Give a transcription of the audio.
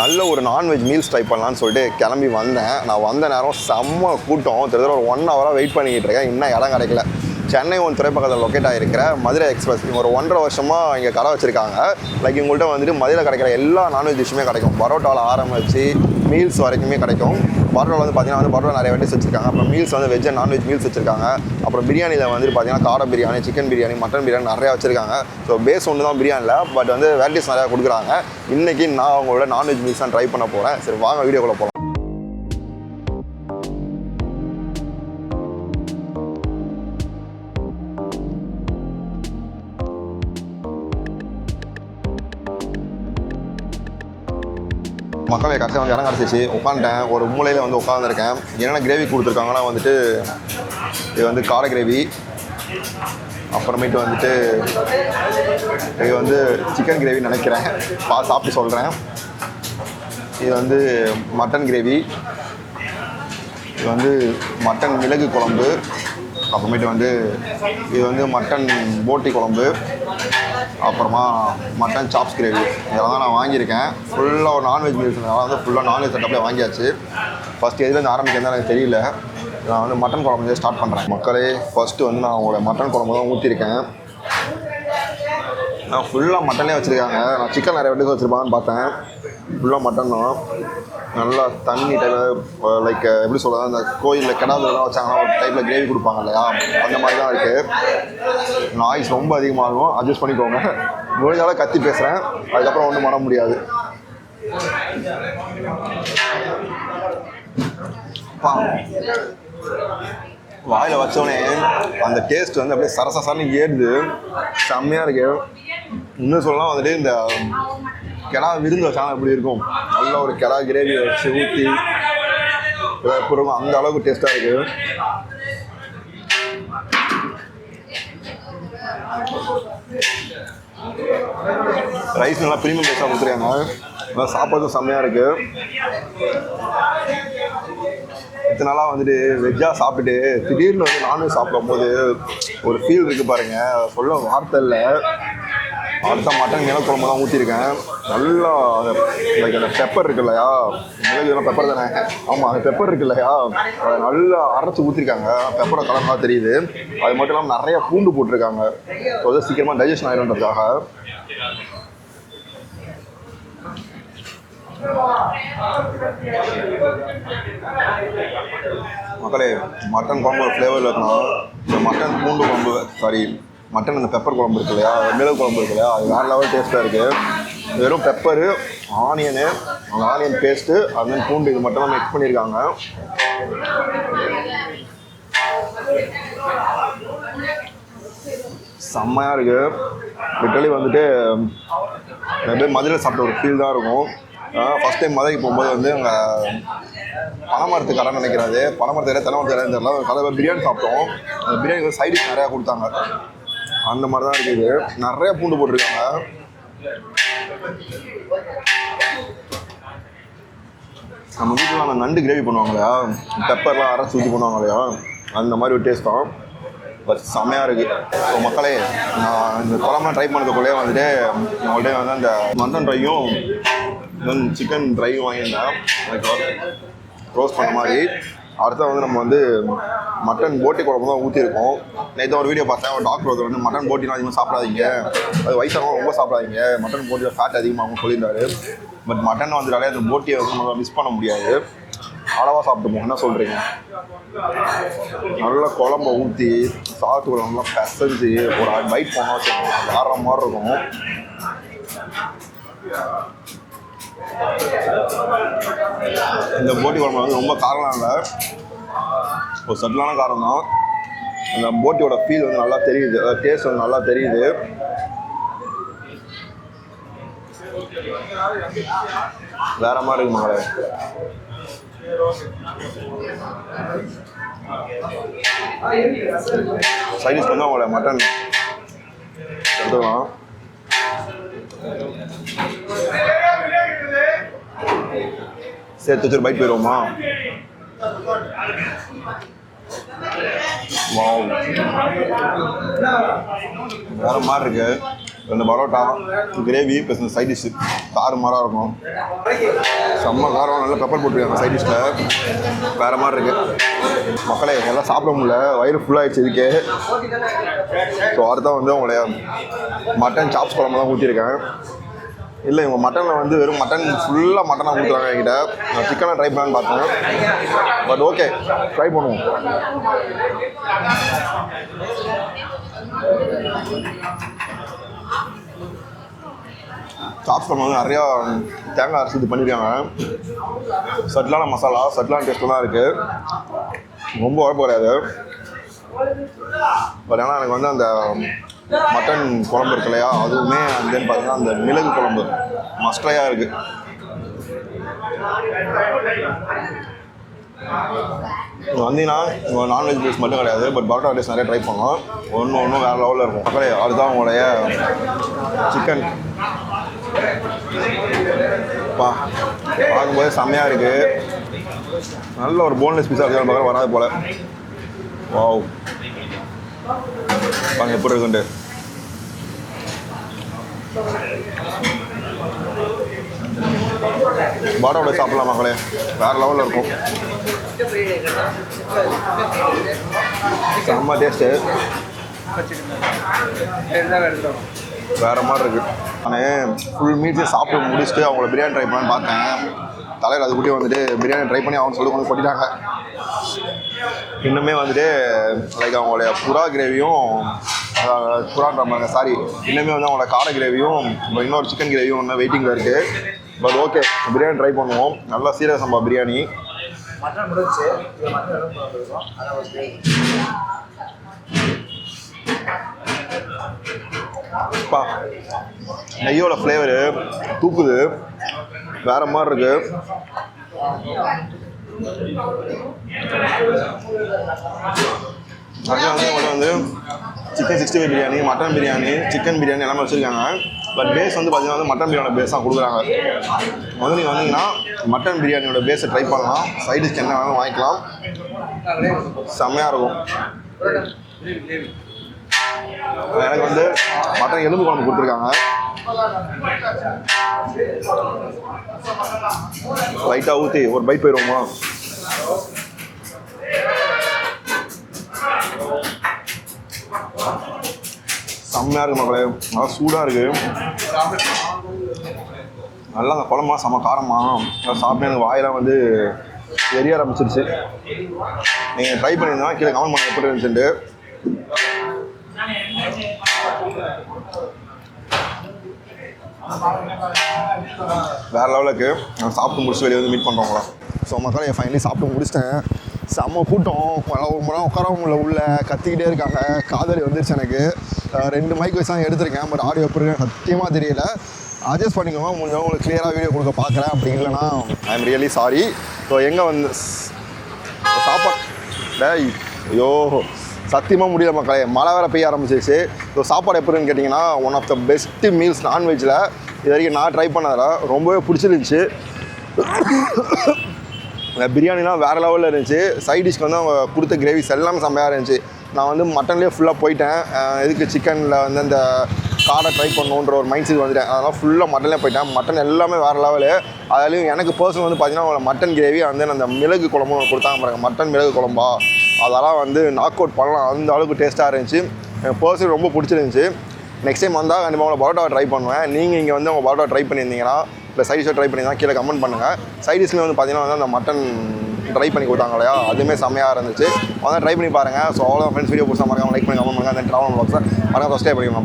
நல்ல ஒரு non veg meals try பண்ணலான்னு சொல்லிட்டு கிளம்பி வந்தேன். நான் வந்த நேரம் செம்ம கூட்டம். கிட்டத்தட்ட ஒரு 1 ஹவராக வெயிட் பண்ணிக்கிட்டு இருக்கேன். இன்னும் இடம் கிடைக்கல. சென்னை ஒன் துறைப்பக்கத்தில் லொக்கேட் ஆகிருக்கிற மதுரை எக்ஸ்பிரஸ் இவங்க ஒரு 1.5 வருஷமாக இங்கே கடை வச்சுருக்காங்க. லைக் இவங்கள்ட்ட வந்துட்டு மதுரையில் கிடைக்கிற எல்லா நான்வெஜ் டிஷ்ஷுமே கிடைக்கும். பரோட்டாவில் ஆரம்பிச்சு மீல்ஸ் வரைக்குமே கிடைக்கும். பரோட்டாவில் வந்து பார்த்தீங்கன்னா பரோட்டா நிறைய வெரைட்டிஸ் வச்சுருக்காங்க. அப்புறம் மீல்ஸ் வந்து வெஜ் அண்ட் நான்வெஜ் மீல்ஸ் வச்சுருக்காங்க. அப்புறம் பிரியாணியில் வந்துட்டு பார்த்தீங்கன்னா காடை பிரியாணி, சிக்கன் பிரியாணி, மட்டன் பிரியாணி நிறையா வச்சுருக்காங்க. ஸோ பேஸ் ஒன்று தான் பிரியாணியில், பட் வந்து வெரைட்டிஸ் நிறையா கொடுக்குறாங்க. இன்றைக்கி நான் அவங்களோட நான்வெஜ் மீல்ஸ் தான் ட்ரை பண்ண போகிறேன். சரி வாங்க வீடியோக்குள்ளே போகலாம். மக்களை கரெக்டாக வந்து இடம் கிடச்சிச்சு. உட்காந்துட்டேன். ஒரு மூலையில் வந்து உட்காந்துருக்கேன். என்னென்ன கிரேவி கொடுத்துருக்காங்கன்னா வந்துட்டு இது வந்து காடை கிரேவி, அப்புறமேட்டு வந்துட்டு இது வந்து சிக்கன் கிரேவி நினைக்கிறேன், சாப்பிட்டு சொல்கிறேன். இது வந்து மட்டன் கிரேவி, இது வந்து மட்டன் மிளகு குழம்பு, அப்புறமேட்டு வந்து இது வந்து மட்டன் போட்டி குழம்பு, அப்புறமா மட்டன் சாப்ஸ் கிரேவி. இதெல்லாம் தான் நான் வாங்கியிருக்கேன். ஃபுல்லாக ஒரு நான்வெஜ் மீல்ஸ். அதனால் வந்து ஃபுல்லாக நான்வெஜ் செட்டப்லேயே வாங்கியாச்சு. ஃபஸ்ட்டு எதுலேருந்து ஆரம்பிக்கிறதா எனக்கு தெரியல. நான் வந்து மட்டன் குழம்பு ஸ்டார்ட் பண்ணுறேன். மக்களே ஃபஸ்ட்டு வந்து நான் உங்களோட மட்டன் குழம்பு தான் ஊற்றிருக்கேன். நான் ஃபுல்லாக மட்டனே வச்சுருக்காங்க. நான் சிக்கன் நிறைய வெட்டி வச்சுருப்பாங்கன்னு பார்த்தேன். ஃபுல்லாக மட்டன் தான். நல்லா தண்ணி டைப்பில், லைக் எப்படி சொல்கிறது, அந்த கோயிலில் கிடாதுலாம் வச்சாங்கன்னா ஒரு டைப்பில் கிரேவி கொடுப்பாங்க இல்லையா, அந்த மாதிரி தான் இருக்குது. நாய்ஸ் ரொம்ப அதிகமாக இருக்கும், அட்ஜஸ்ட் பண்ணிக்கோங்க. முடிஞ்சாலும் கத்தி பேசுகிறேன், அதுக்கப்புறம் ஒன்றும் பண்ண முடியாது. வாயில் வச்சோடனே அந்த டேஸ்ட் வந்து அப்படியே சரசரன்னு ஏறுது. செம்மையாக இருக்கு. இன்னும் சொல்லலாம் வந்துட்டு இந்த கிடா விருந்து வச்சாலும் எப்படி இருக்கும், நல்ல ஒரு கிடா கிரேவி வச்சு ஊற்றி எப்படி இருக்கும், அந்த அளவுக்கு டேஸ்ட்டாக இருக்குது. ரைஸ் நல்லா ப்ரீமியம் ரைஸாக கொடுத்துருக்காங்க. நல்லா சாப்பாடும் செம்மையாக இருக்குது. இத்தனை நாளாக வந்துட்டு வெஜ்ஜாக சாப்பிட்டுட்டு திடீர்னு வந்து நான்வெஜ் சாப்பிடும் போது ஒரு ஃபீல் இருக்குது பாருங்கள், சொல்ல வார்த்தை இல்லை. அடுத்த மட்டன் மிளகு குழம்பு தான் ஊற்றிருக்கேன். நல்லா லைக் அந்த பெப்பர் இருக்கு இல்லையா, மிளகுலாம் பெப்பர் தானே, ஆமாம் அந்த பெப்பர் இருக்கு இல்லையா, அதை நல்லா அரைச்சி ஊற்றிருக்காங்க. பெப்பரை கலர்லாம் தெரியுது. அது மட்டும் இல்லாமல் நிறைய பூண்டு போட்டிருக்காங்க. ஸோ அது சீக்கிரமாக டைஜஷன் ஆகிடும்ன்றதுக்காக. மக்களே மட்டன் குழம்பு ஃப்ளேவரில் இருக்கணும். இந்த மட்டன் பூண்டு குழம்பு, சாரி மட்டன் அந்த பெப்பர் குழம்பு இருக்கு இல்லையா, மிளகு குழம்பு இருக்கு இல்லையா, அது வேறு லெவல் டேஸ்ட்டாக இருக்குது. வெறும் பெப்பரு, ஆனியனு, அந்த ஆனியன் பேஸ்ட்டு, அது பூண்டு, இது மட்டும் தான் மிக்ஸ் பண்ணியிருக்காங்க. செம்மையாக இருக்குது. லிட்டரலி வந்துட்டு அப்படியே மதுரையில் சாப்பிட்ட ஒரு ஃபீல் தான் இருக்கும். ஃபஸ்ட் டைம் மதுரைக்கு போகும்போது வந்து அங்கே பனைமரத்து கடை நினைக்கிறாரு, பனைமரத்து கடை தென்னமரத்து கடை தெரியல, கடை பிரியாணி சாப்பிட்டோம். அந்த பிரியாணி வந்து சைடிஷ் நிறையா கொடுத்தாங்க. அந்த மாதிரி தான் இருக்குது. நிறைய பூண்டு போட்டிருக்காங்க. நம்ம வீட்டில் அந்த நண்டு கிரேவி பண்ணுவாங்க இல்லையா, பெப்பர்லாம் அரைச்சி ஊற்றி பண்ணுவாங்க இல்லையா, அந்த மாதிரி ஒரு டேஸ்ட் தான். பட் செம்மையாக இருக்குது. ஸோ மக்களே, நான் இந்த குழம்புலாம் ட்ரை பண்ணதுக்குள்ளே வந்துட்டு உங்கள்கிட்ட வந்து அந்த மட்டன் ட்ரையும் தென் சிக்கன் ட்ரையும் வாங்கியிருந்தேன், லைக் ரோஸ்ட் பண்ண மாதிரி. அடுத்த வந்து நம்ம வந்து மட்டன் போட்டி குழம்பு தான் ஊற்றிருக்கோம். நேற்று ஒரு வீடியோ பார்த்தேன், ஒரு டாக்டர் ஒருத்தர் வந்து மட்டன் போட்டிலாம் அதிகமாக சாப்பிடாதீங்க, அது வயசாகவும் ரொம்ப சாப்பிடாதீங்க, மட்டன் போட்டியில் ஃபேட் அதிகமாகவும் சொல்லியிருந்தாரு. பட் மட்டன் வந்துட்டாலே அந்த போட்டியை வந்து நம்ம மிஸ் பண்ண முடியாது, அளவாக சாப்பிட்டுப்போம். என்ன சொல்கிறீங்க? நல்லா குழம்ப ஊற்றி சாப்பிட்டு கூட நல்லா பிசைஞ்சு ஒரு பைட் போனால் வேற மாதிரி இருக்கும். இந்த போட்டி குழம்பு வந்து ரொம்ப காரம் இல்லை, ஒரு சட்டிலான காரம் தான். அந்த போட்டியோட ஃபீல் வந்து நல்லா தெரியுது, டேஸ்ட் வந்து நல்லா தெரியுது. வேற மாதிரி இருக்கு மகளே. சைடிஷ் வந்து அவங்களோட மட்டன் எடுத்துக்கலாம். சேர்த்து வச்சு பைட் போயிடுவோமா? வேற மாதிரி இருக்கு. இந்த பரோட்டா கிரேவி ப்ளஸ் இந்த சைட் டிஷ்ஷு தாறுமாறாக இருக்கும். செம்ம காரம், நல்ல பெப்பர் போட்டுருக்காங்க சைட் டிஷ்ஷில், வேறு மாதிரி இருக்குது. மக்களே எல்லாம் சாப்பிட முடியல, வயிறு ஃபுல்லாகிடுச்சு இதுக்கே. ஸோ அடுத்த வந்து உங்களுடைய மட்டன் சாப்ஸ் குழம்பு தான் ஊற்றிருக்கேன். இல்லை இவங்க மட்டனில் வந்து வெறும் மட்டன் ஃபுல்லாக மட்டனாக ஊற்றுறாங்க என்கிட்ட. நான் சிக்கனை ட்ரை பண்ணலான்னு பார்த்தேன், பட் ஓகே ட்ரை பண்ணுவோம். சாப்ஸ் குழம்பு வந்து நிறையா தேங்காய் அரைச்சி இது பண்ணியிருக்காங்க. சட்லான மசாலா, சட்லான டேஸ்ட்டில் தான் இருக்குது, ரொம்ப உழப்பு கிடையாது. பட் ஆனால் எனக்கு வந்து அந்த மட்டன் குழம்பு இருக்கு இல்லையா, அதுவுமே அந்தன்னு பார்த்தீங்கன்னா அந்த மிளகு குழம்பு மஸ்ட்ரையாக இருக்குது. வந்தீங்கன்னா நான்வெஜ் டிஷ் மட்டும் கிடையாது, பட் பரோட்டா டிஷ் நிறைய ட்ரை பண்ணலாம். ஒன்றும் வேறு லெவலில் இருக்கும். மக்களே அதுதான் உங்களுடைய சிக்கன். பார்க்கும்போது செம்மையாக இருக்குது. நல்ல ஒரு போன்லெஸ் பீஸாக இருக்கிற பக்கம் வராது போல். வாவ், பாருங்க எப்படி இருக்குன்ட்டு. பாரோட சாப்பிடலாம் மக்களே, வேறு லெவலில் இருக்கும். செம்ம டேஸ்ட்டு, வேறு மாதிரி இருக்குது. நான் ஃபுல் மீட்ஸே சாப்பிட்டு முடிச்சுட்டு அவங்கள பிரியாணி ட்ரை பண்ணான்னு பார்த்தேன். தலையில் அதுக்குள்ளே வந்துட்டு பிரியாணி ட்ரை பண்ணி அவங்க சொல்லி கொண்டு கொட்டிட்டாங்க. இன்னுமே வந்துட்டு லைக் அவங்களுடைய புறா கிரேவியும், புறான்ற சாரி, இன்னுமே வந்து அவங்களோட கார கிரேவியும் இன்னொரு சிக்கன் கிரேவியும் ஒன்று வெயிட்டிங்கில் இருக்குது. பட் ஓகே பிரியாணி ட்ரை பண்ணுவோம். நல்லா சீரக சம்பா பிரியாணி. நெய்யோட ஃப்ளேவரு தூக்குது, வேறு மாதிரி இருக்குது. அதுக்கு வந்து உங்கள்கிட்ட வந்து chicken 65 biryani, mutton biryani, chicken biryani எல்லாமே வச்சுருக்காங்க. பட் பேஸ் வந்து பார்த்தீங்கன்னா வந்து மட்டன் பிரியாணி பேஸ் தான் கொடுக்குறாங்க. வந்து நீங்கள் வந்தீங்கன்னா மட்டன் பிரியாணியோட பேஸை ட்ரை பண்ணலாம். சைடிஷ்க்கு என்ன வேணாலும் வாங்கிக்கலாம், செம்மையாக இருக்கும். எனக்கு வந்து மட்டன் எலும்பு குழம்பு கொடுத்துருக்காங்க. லைட்டாக ஊற்றி ஒரு பைட் போயிடுவோமா? செம்மையாக இருக்குது மக்களே, நல்லா சூடாக இருக்குது. நல்லா அந்த குழம்புலாம் செம்ம காரமாக சாப்பிட்டு எனக்கு வாயெல்லாம் வந்து எரிய ஆரம்பிச்சிருச்சு. நீங்கள் ட்ரை பண்ணியிருந்தா கீழே கமெண்ட் பண்ண எப்படி இருந்துச்சுட்டு. வேறு லெவலுக்கு நான் சாப்பிட்டு முடிச்சு வெளியே வந்து மீட் பண்ணுறோங்களா. ஸோ மக்களே ஃபைனலி சாப்பிட்டு முடிச்சிட்டேன். செம்ம கூட்டம், ஒரு முறை உட்காரவும் இல்லை, உள்ள கத்திக்கிட்டே இருக்காங்க. காதலி வந்துருச்சு எனக்கு. 2 மைக் வச்சு தான் எடுத்திருக்கேன், பட் ஆடியோ எப்படி சத்தியமாக தெரியல. அட்ஜஸ்ட் பண்ணிக்கோங்க, முடிஞ்சவங்க உங்களுக்கு கிளியராக வீடியோ கொடுக்க பார்க்குறேன். அப்படி இல்லைனா I am really sorry. So எங்கே வந்து சாப்பாடு டேய் ஐயோ சத்தியமாக முடியல மக்களே, மழை வேறு பெய்ய ஆரம்பிச்சிருச்சு. ஸோ சாப்பாடு எப்படின்னு கேட்டிங்கன்னா one of the best meals நான்வெஜ்ஜில் இது வரைக்கும் நான் ட்ரை பண்ணதில் ரொம்பவே பிடிச்சிருந்துச்சி. பிரியாணிலாம் வேறு லெவலில் இருந்துச்சு. சைட் டிஷ்க்கு வந்து அவங்க கொடுத்த கிரேவிஸ் எல்லாமே செம்மையாக இருந்துச்சு. நான் வந்து மட்டன்லேயே ஃபுல்லாக போயிட்டேன். இதுக்கு சிக்கனில் வந்து அந்த காடை ட்ரை பண்ணணுன்ற ஒரு மைண்ட் செட் வந்துட்டேன். அதெல்லாம் ஃபுல்லாக மட்டன்லேயே போயிட்டேன். மட்டன் எல்லாமே வேறு லெவலு. அதுலேயும் எனக்கு பர்சனல் வந்து பார்த்தீங்கன்னா மட்டன் கிரேவி வந்து அந்த மிளகு குழம்பு கொடுத்தாங்க பாருங்க, மட்டன் மிளகு குழம்பா, அதெல்லாம் வந்து நாக் அவுட் பண்ணலாம். அந்த அளவுக்கு டேஸ்ட்டாக இருந்துச்சு. எனக்கு பர்சனல் ரொம்ப பிடிச்சிருந்துச்சி. நெக்ஸ்ட் டைம் வந்தால் கண்டிப்பாக உங்களை பரோட்டா ட்ரை பண்ணுவேன். நீங்கள் இங்கே வந்து உங்கள் பரோட்டா ட்ரை பண்ணியிருந்தீங்கன்னா இல்லை சைட் டிஷ்ஷை ட்ரை பண்ணியிருந்தா கீழே கமெண்ட் பண்ணுங்கள். சைட் டிஷ்லேயும் வந்து பார்த்தீங்கன்னா வந்து அந்த மட்டன் ட்ரை பண்ணி கொடுத்தாங்க இல்லையா, அதுவுமே செம்மையாக இருந்துச்சு. வந்து ட்ரை பண்ணி பாருங்கள். ஸோ அவ்வளோ ஃப்ரெண்ட்ஸ், வீடியோ பிடிச்சா மறக்காம லைக் பண்ணி கமெண்ட் பண்ணுங்கள். தென் ட்ராவல் பாக்ஸை மறக்காம சப்ஸ்கிரைப் பண்ணிக்கோங்க. பாய்.